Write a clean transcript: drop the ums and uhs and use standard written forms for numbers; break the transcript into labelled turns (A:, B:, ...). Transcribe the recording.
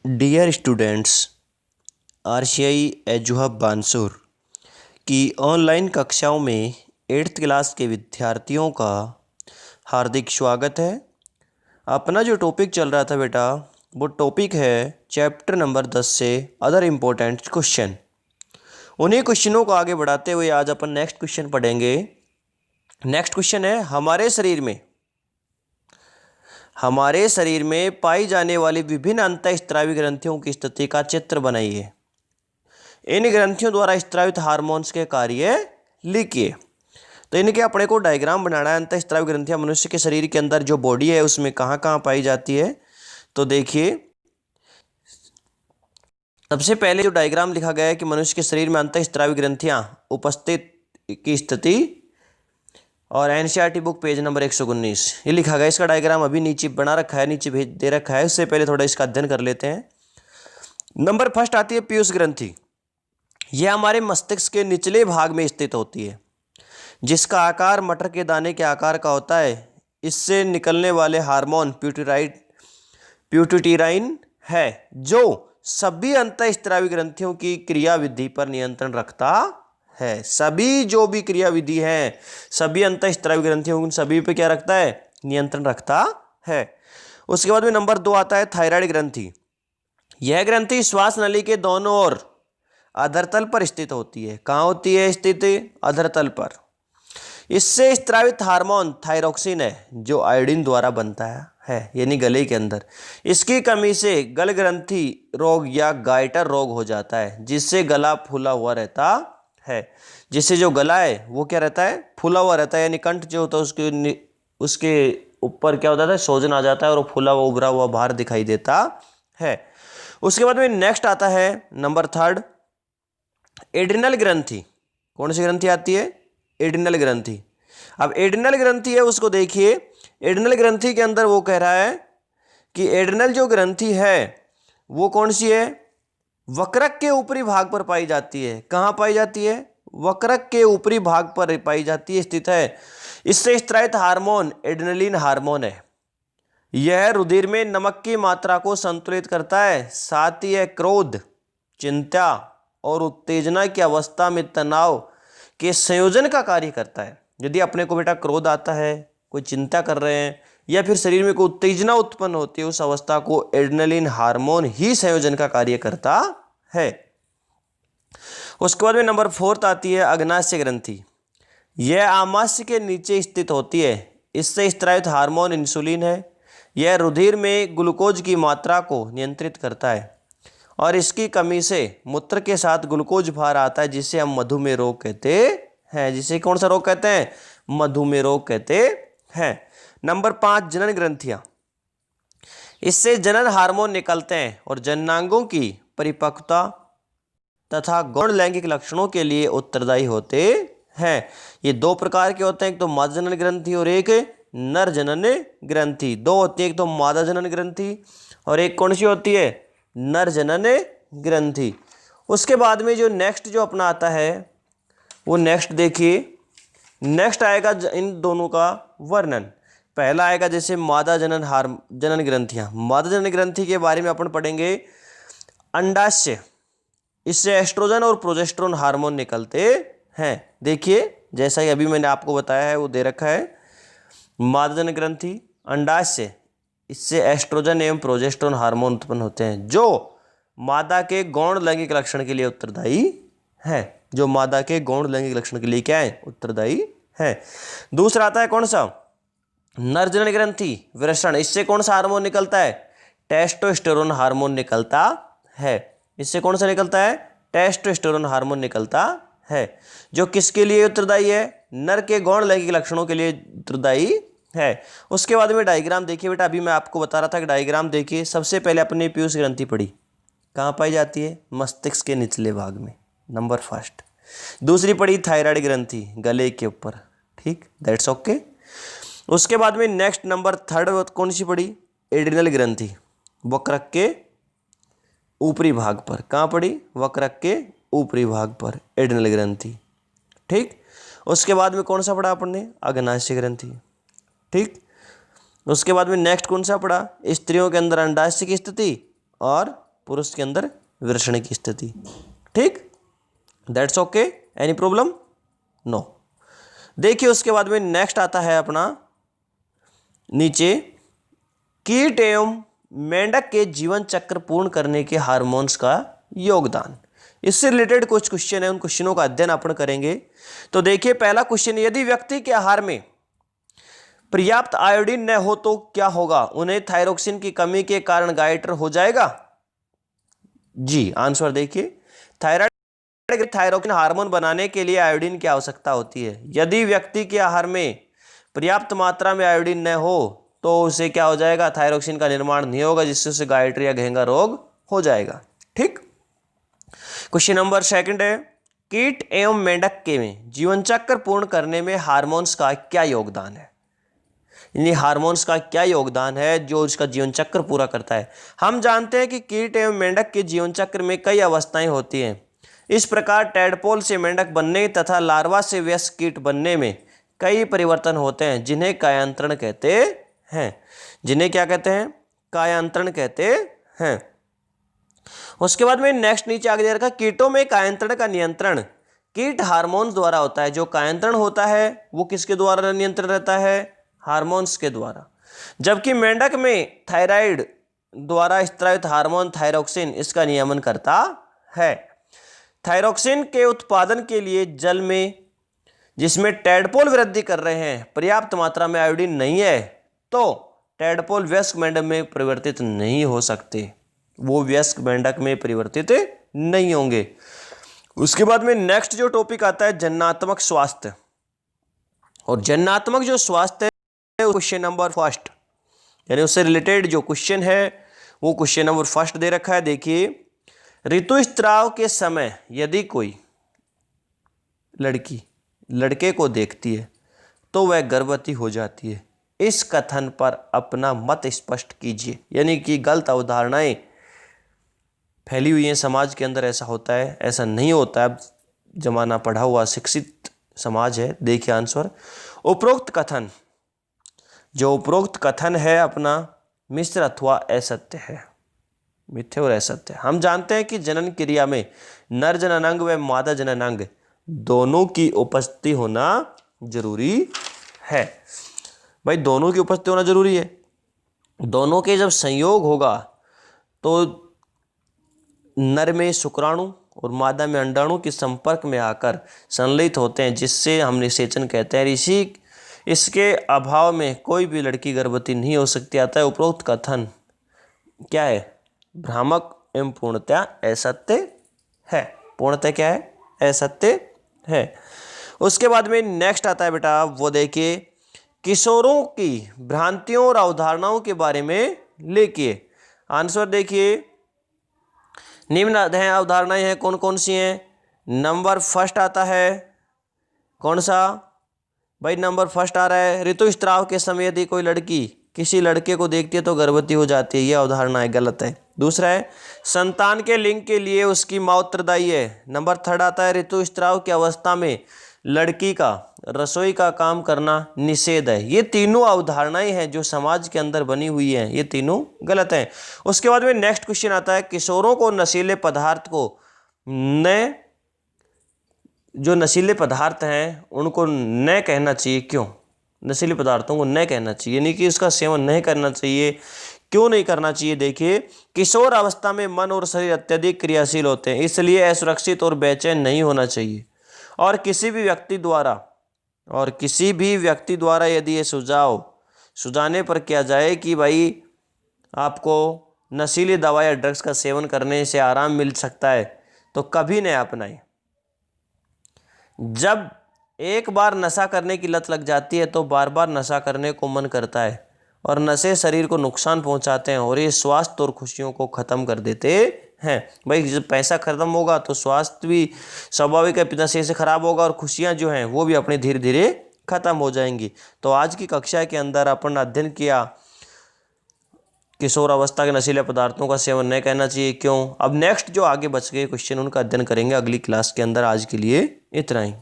A: Dear students, RCI एजुहब Bansur की online कक्षाओं में 8th क्लास के विद्यार्थियों का हार्दिक स्वागत है। अपना जो टॉपिक चल रहा था बेटा, वो टॉपिक है चैप्टर नंबर 10 से अदर इम्पोर्टेंट क्वेश्चन। उन्हीं क्वेश्चनों को आगे बढ़ाते हुए आज अपन नेक्स्ट क्वेश्चन पढ़ेंगे। नेक्स्ट क्वेश्चन है, हमारे शरीर में पाई जाने वाली विभिन्न अंतःस्रावी ग्रंथियों की स्थिति का चित्र बनाइए। इन ग्रंथियों द्वारा स्रावित हार्मोन्स के कार्य लिखिए। तो इनके अपने को डायग्राम बनाना है। अंतःस्रावी ग्रंथियां मनुष्य के शरीर के अंदर जो बॉडी है उसमें कहाँ कहाँ पाई जाती है। तो देखिए, सबसे पहले जो डायग्राम लिखा गया है कि मनुष्य के शरीर में अंतःस्रावी ग्रंथियां उपस्थित की स्थिति, और एनसीईआरटी बुक पेज नंबर 119 ये लिखा गया। इसका डायग्राम अभी नीचे बना रखा है, नीचे भेज दे रखा है। उससे पहले थोड़ा इसका अध्ययन कर लेते हैं। नंबर फर्स्ट आती है पीयूष ग्रंथि। यह हमारे मस्तिष्क के निचले भाग में स्थित होती है, जिसका आकार मटर के दाने के आकार का होता है। इससे निकलने वाले हार्मोन प्यूटिराइन है, जो सभी अंतःस्रावी ग्रंथियों की क्रियाविधि पर नियंत्रण रखता है। सभी जो भी क्रियाविधि हैं, सभी अंतःस्रावी ग्रंथियों उन सभी पे क्या रखता है? नियंत्रण रखता है। उसके बाद में नंबर 2 आता है थायराइड ग्रंथि। यह ग्रंथि श्वास नली के दोनों ओर अधरतल पर स्थित होती है। कहाँ होती है स्थित? अधरतल पर। इससे स्रावित हार्मोन थायरोक्सिन है, जो आयोडीन द्वारा बनता है, यानी गले के अंदर। इसकी कमी से गल ग्रंथि रोग या गाइटर रोग हो जाता है, जिससे गला फूला हुआ रहता है। जिससे जो गला है वो क्या रहता है? फूला हुआ रहता है, यानी कंठ जो होता है उसके ऊपर क्या होता है? सोजन आ जाता है और वो फूला हुआ उभरा हुआ बाहर दिखाई देता है। उसके बाद में नेक्स्ट आता है नंबर 3 एड्रिनल ग्रंथि। कौन सी ग्रंथि आती है? एड्रिनल ग्रंथि। अब एड्रिनल ग्रंथि है उसको देखिए। एड्रिनल ग्रंथि के अंदर वो कह रहा है कि एड्रिनल जो ग्रंथि है वो कौन सी है? वक्रक के ऊपरी भाग पर पाई जाती है। कहाँ पाई जाती है? वक्रक के ऊपरी भाग पर पाई जाती है, स्थित है। इससे स्रावित हार्मोन एड्रेनलिन हार्मोन है। यह रुधिर में नमक की मात्रा को संतुलित करता है। साथ ही यह क्रोध, चिंता और उत्तेजना की अवस्था में तनाव के संयोजन का कार्य करता है। यदि अपने को बेटा क्रोध आता है, कोई चिंता कर रहे हैं, या फिर शरीर में कोई उत्तेजना उत्पन्न होती है, उस अवस्था को एड्रेनलिन हार्मोन ही संयोजन का कार्य करता है। उसके बाद में नंबर 4 आती है अग्नाशय ग्रंथि। यह आमाशय के नीचे स्थित होती है। इससे स्रावित हार्मोन इंसुलिन है। यह रुधिर में ग्लूकोज की मात्रा को नियंत्रित करता है, और इसकी कमी से मूत्र के साथ ग्लूकोज बाहर आता है, जिसे हम मधुमेह रोग कहते हैं। जिसे कौन सा रोग कहते हैं? मधुमेह रोग कहते हैं। नंबर 5 जनन ग्रंथियां। इससे जनन हार्मोन निकलते हैं और जननांगों की परिपक्वता तथा गौण लैंगिक लक्षणों के लिए उत्तरदायी होते हैं। ये 2 प्रकार के होते हैं, एक तो मादा जनन ग्रंथि और एक नर जनन ग्रंथि। 2 होती है, एक तो मादा जनन ग्रंथि और एक कौन सी होती है? नर जनन ग्रंथि। उसके बाद में जो नेक्स्ट जो अपना आता है वो नेक्स्ट देखिए। नेक्स्ट आएगा इन दोनों का वर्णन। पहला आएगा जैसे मादा जनन ग्रंथियां। मादा जनन ग्रंथि के बारे में अपन पढ़ेंगे। अंडाशय, इससे एस्ट्रोजन और प्रोजेस्टेरोन हार्मोन निकलते हैं। देखिए, जैसा कि अभी मैंने आपको बताया है वो दे रखा है। मादा जनन ग्रंथि, अंडाशय, इससे एस्ट्रोजन एवं प्रोजेस्टेरोन हार्मोन उत्पन्न होते हैं, जो मादा के गौण लैंगिक लक्षण के लिए उत्तरदायी है। जो मादा के गौण लैंगिक लक्षण के लिए क्या है? उत्तरदायी है। दूसरा आता है कौन सा? नर जनन ग्रंथि वृषण। इससे कौन सा हार्मोन निकलता है? टेस्टोस्टेरोन हार्मोन निकलता है। इससे कौन सा निकलता है? टेस्टोस्टेरोन हार्मोन निकलता है, जो किसके लिए उत्तरदायी है? नर के गौण लैंगिक लक्षणों के लिए उत्तरदायी है। उसके बाद में डायग्राम देखिए बेटा। अभी मैं आपको बता रहा था कि डायग्राम देखिए। सबसे पहले अपने पीयूष ग्रंथि पढ़ी। कहाँ पाई जाती है? मस्तिष्क के निचले भाग में, नंबर 1। दूसरी पढ़ी थायराइड ग्रंथि, गले के ऊपर। ठीक, दैट्स ओके। उसके बाद में नेक्स्ट नंबर 3 कौन सी पढ़ी? एड्रिनल ग्रंथि, वक्रक के ऊपरी भाग पर। कहाँ पड़ी? वक्रक के ऊपरी भाग पर एड्रिनल ग्रंथि। ठीक। उसके बाद में कौन सा पढ़ा अपन ने? अग्नाशय ग्रंथि। ठीक। उसके बाद में नेक्स्ट कौन सा पढ़ा? स्त्रियों के अंदर अंडाशय की स्थिति और पुरुष के अंदर विषण की स्थिति। ठीक, that's okay, any problem? No. देखिए उसके बाद में नेक्स्ट आता है अपना नीचे, कीट एवं मेंढक के जीवन चक्र पूर्ण करने के हार्मोन्स का योगदान। इससे रिलेटेड कुछ क्वेश्चन है, उन क्वेश्चनों का अध्ययन अपन करेंगे। तो देखिए पहला क्वेश्चन, यदि व्यक्ति के आहार में पर्याप्त आयोडीन न हो तो क्या होगा? उन्हें थायरोक्सिन की कमी के कारण गाइटर हो जाएगा। जी, आंसर देखिए, थायरोक्सिन हार्मोन बनाने के लिए आयोडीन की आवश्यकता होती है। यदि व्यक्ति के आहार में पर्याप्त मात्रा में आयोडीन न हो तो उसे क्या हो जाएगा? थायरोक्सिन का निर्माण नहीं होगा, जिससे उसे गाइटर या घेंगा रोग हो जाएगा। ठीक, क्वेश्चन नंबर सेकंड है, कीट एवं मेंढक के में जीवन चक्र पूर्ण करने में हार्मोन्स का क्या योगदान है? इन हार्मोन्स का क्या योगदान है जो इसका जीवन चक्र पूरा करता है? हम जानते हैं कि कीट एवं मेंढक के जीवन चक्र में कई अवस्थाएं होती हैं। इस प्रकार टैडपोल से मेंढक बनने तथा लार्वा से वयस्क कीट बनने में कई परिवर्तन होते हैं, जिन्हें कायांतरण कहते हैं। जिन्हें क्या कहते हैं? कायांतरण कहते हैं। उसके बाद में नेक्स्ट नीचे आगे दे रखा, कीटों में कायांतरण का नियंत्रण कीट हार्मोन्स द्वारा होता है। जो कायांतरण होता है वो किसके द्वारा नियंत्रण रहता है? हार्मोन्स के द्वारा। जबकि मेंढक में थायराइड द्वारा स्त्रावित हार्मोन थायरोक्सिन इसका नियमन करता है। थायरोक्सिन के उत्पादन के लिए जल में, जिसमें टैडपोल वृद्धि कर रहे हैं, पर्याप्त मात्रा में आयोडीन नहीं है तो टैडपोल वयस्क मेंढक में परिवर्तित नहीं हो सकते, वो वयस्क मेंढक में परिवर्तित नहीं होंगे। उसके बाद में नेक्स्ट जो टॉपिक आता है जननात्मक स्वास्थ्य, और जननात्मक जो स्वास्थ्य है क्वेश्चन नंबर फर्स्ट, यानी उससे रिलेटेड जो क्वेश्चन है वो क्वेश्चन नंबर फर्स्ट दे रखा है। देखिए, ऋतुस्राव के समय यदि कोई लड़की लड़के को देखती है तो वह गर्भवती हो जाती है। इस कथन पर अपना मत स्पष्ट कीजिए। यानी कि गलत अवधारणाएं फैली हुई हैं समाज के अंदर, ऐसा होता है, ऐसा नहीं होता है। अब जमाना पढ़ा हुआ शिक्षित समाज है। देखिए आंसर, उपरोक्त कथन, जो उपरोक्त कथन है अपना मिश्र अथवा असत्य है, मिथ्या और असत्य। हम जानते हैं कि जनन क्रिया में नर जननांग व मादा जननांग दोनों की उपस्थिति होना जरूरी है। भाई दोनों की उपस्थिति होना जरूरी है। दोनों के जब संयोग होगा तो नर में शुक्राणु और मादा में अंडाणु के संपर्क में आकर संलयित होते हैं, जिससे हम निषेचन कहते हैं। इसी इसके अभाव में कोई भी लड़की गर्भवती नहीं हो सकती। आता है उपरोक्त कथन क्या है? भ्रामक एवं पूर्णतया असत्य है। पूर्णतः क्या है? असत्य है। उसके बाद में नेक्स्ट आता है बेटा, वो देखिए, किशोरों की भ्रांतियों और अवधारणाओं के बारे में लिखिए। आंसर देखिए, निम्न अवधारणाएं हैं, कौन कौन सी हैं? नंबर फर्स्ट आता है कौन सा? भाई नंबर फर्स्ट आ रहा है, ऋतुस्राव के समय यदि कोई लड़की किसी लड़के को देखती है तो गर्भवती हो जाती है। यह अवधारणा है, गलत है। दूसरा है, संतान के लिंग के लिए उसकी मां उत्तरदायी है। नंबर थर्ड आता है, ऋतुस्राव की अवस्था में लड़की का रसोई का काम करना निषेध है। ये तीनों अवधारणाएं हैं जो समाज के अंदर बनी हुई हैं, ये तीनों गलत हैं। उसके बाद में नेक्स्ट क्वेश्चन आता है, किशोरों को नशीले पदार्थ को न, जो नशीले पदार्थ हैं उनको न कहना चाहिए। क्यों? नशीले पदार्थों को न कहना चाहिए, यानी कि उसका सेवन नहीं करना चाहिए। क्यों नहीं करना चाहिए? देखिए, किशोर अवस्था में मन और शरीर अत्यधिक क्रियाशील होते हैं, इसलिए असुरक्षित और बेचैन नहीं होना चाहिए। और किसी भी व्यक्ति द्वारा यदि ये सुझाने पर किया जाए कि भाई आपको नशीली दवा या ड्रग्स का सेवन करने से आराम मिल सकता है, तो कभी नहीं अपनाएं। जब एक बार नशा करने की लत लग जाती है तो बार बार नशा करने को मन करता है, और नशे शरीर को नुकसान पहुंचाते हैं और ये स्वास्थ्य और खुशियों को ख़त्म कर देते हैं। भाई जब पैसा खत्म होगा तो स्वास्थ्य भी स्वाभाविक है नशे से खराब होगा, और खुशियां जो हैं वो भी अपने धीरे धीरे खत्म हो जाएंगी। तो आज की कक्षा के अंदर अपन अध्ययन किया किशोर अवस्था के नशीले पदार्थों का सेवन नहीं करना चाहिए, क्यों। अब नेक्स्ट जो आगे बच गए क्वेश्चन उनका अध्ययन करेंगे अगली क्लास के अंदर। आज के लिए इतना ही।